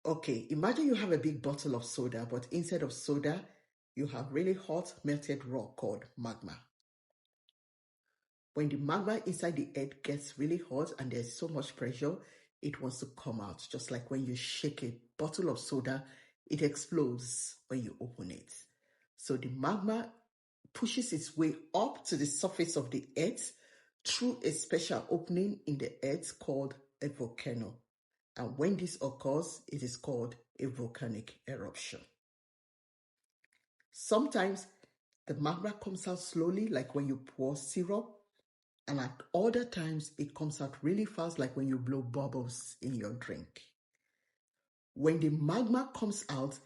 Okay, imagine you have a big bottle of soda, but instead of soda, you have really hot melted rock called magma. When the magma inside the earth gets really hot and there's so much pressure, it wants to come out. Just like when you shake a bottle of soda, it explodes when you open it. So the magma pushes its way up to the surface of the earth through a special opening in the earth called a volcano. And when this occurs, it is called a volcanic eruption. Sometimes the magma comes out slowly, like when you pour syrup, and at other times it comes out really fast, like when you blow bubbles in your drink. When the magma comes out,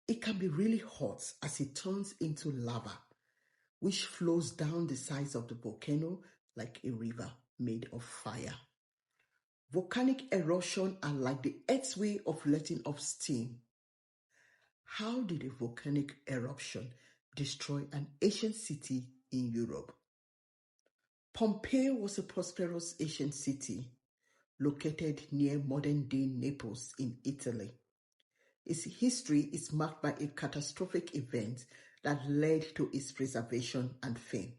it can be really hot as it turns into lava, which flows down the sides of the volcano like a river made of fire. Volcanic eruptions are like the Earth's way of letting off steam. How did a volcanic eruption destroy an ancient city in Europe? Pompeii was a prosperous ancient city located near modern-day Naples in Italy. Its history is marked by a catastrophic event that led to its preservation and fame.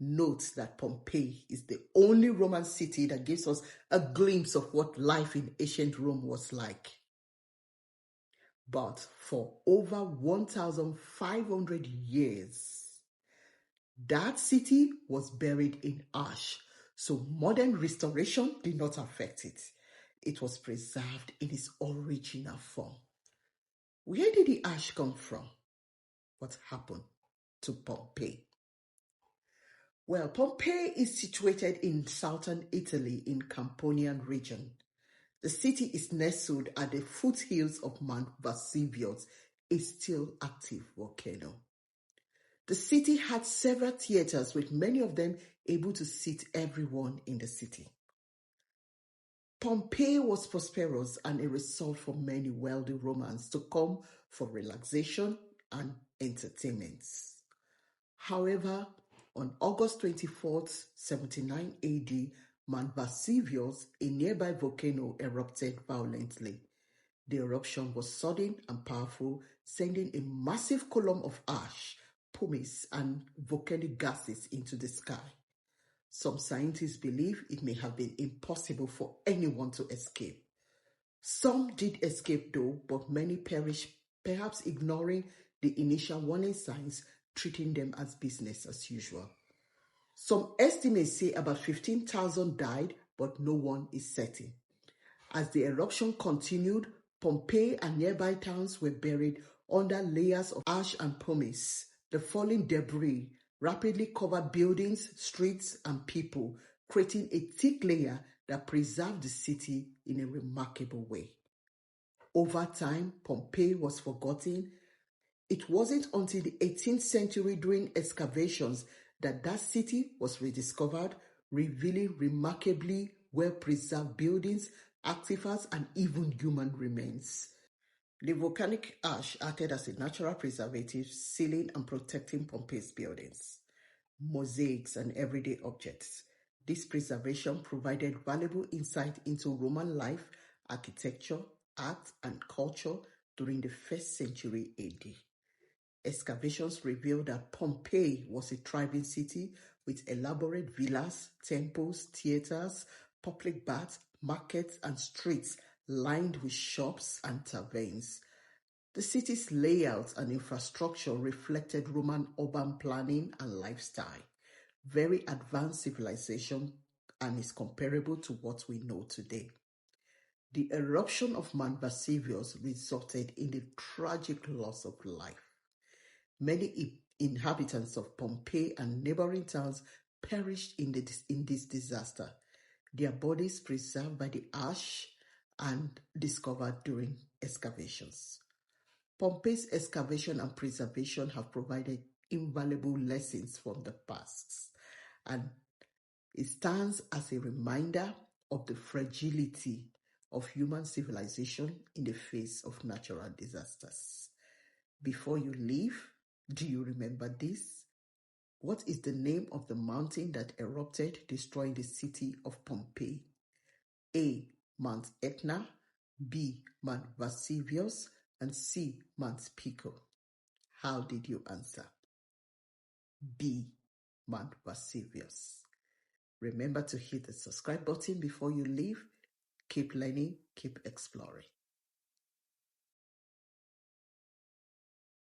Note that Pompeii is the only Roman city that gives us a glimpse of what life in ancient Rome was like. But for over 1,500 years, that city was buried in ash, so modern restoration did not affect it. It was preserved in its original form. Where did the ash come from? What happened to Pompeii? Well, Pompeii is situated in southern Italy in Campanian region. The city is nestled at the foothills of Mount Vesuvius, a still active volcano. The city had several theaters, with many of them able to seat everyone in the city. Pompeii was prosperous and a resort for many wealthy Romans to come for relaxation and entertainment. However, on August 24th, 79 AD, Mount Vesuvius, a nearby volcano, erupted violently. The eruption was sudden and powerful, sending a massive column of ash, pumice, and volcanic gases into the sky. Some scientists believe it may have been impossible for anyone to escape. Some did escape though, but many perished, perhaps ignoring the initial warning signs, treating them as business as usual. Some estimates say about 15,000 died, but no one is certain. As the eruption continued, Pompeii and nearby towns were buried under layers of ash and pumice. The falling debris rapidly covered buildings, streets, and people, creating a thick layer that preserved the city in a remarkable way. Over time, Pompeii was forgotten. It wasn't until the 18th century during excavations that city was rediscovered, revealing remarkably well-preserved buildings, artifacts, and even human remains. The volcanic ash acted as a natural preservative, sealing and protecting Pompeii's buildings, mosaics, and everyday objects. This preservation provided valuable insight into Roman life, architecture, art, and culture during the 1st century AD. Excavations revealed that Pompeii was a thriving city with elaborate villas, temples, theaters, public baths, markets, and streets lined with shops and taverns. The city's layout and infrastructure reflected Roman urban planning and lifestyle, very advanced civilization, and is comparable to what we know today. The eruption of Mount Vesuvius resulted in the tragic loss of life. Many inhabitants of Pompeii and neighboring towns perished in this disaster, their bodies preserved by the ash and discovered during excavations. Pompeii's excavation and preservation have provided invaluable lessons from the past, and it stands as a reminder of the fragility of human civilization in the face of natural disasters. Before you leave, do you remember this? What is the name of the mountain that erupted, destroying the city of Pompeii? A. Mount Etna, B. Mount Vesuvius, and C. Mount Pico. How did you answer? B. Mount Vesuvius. Remember to hit the subscribe button before you leave. Keep learning, keep exploring.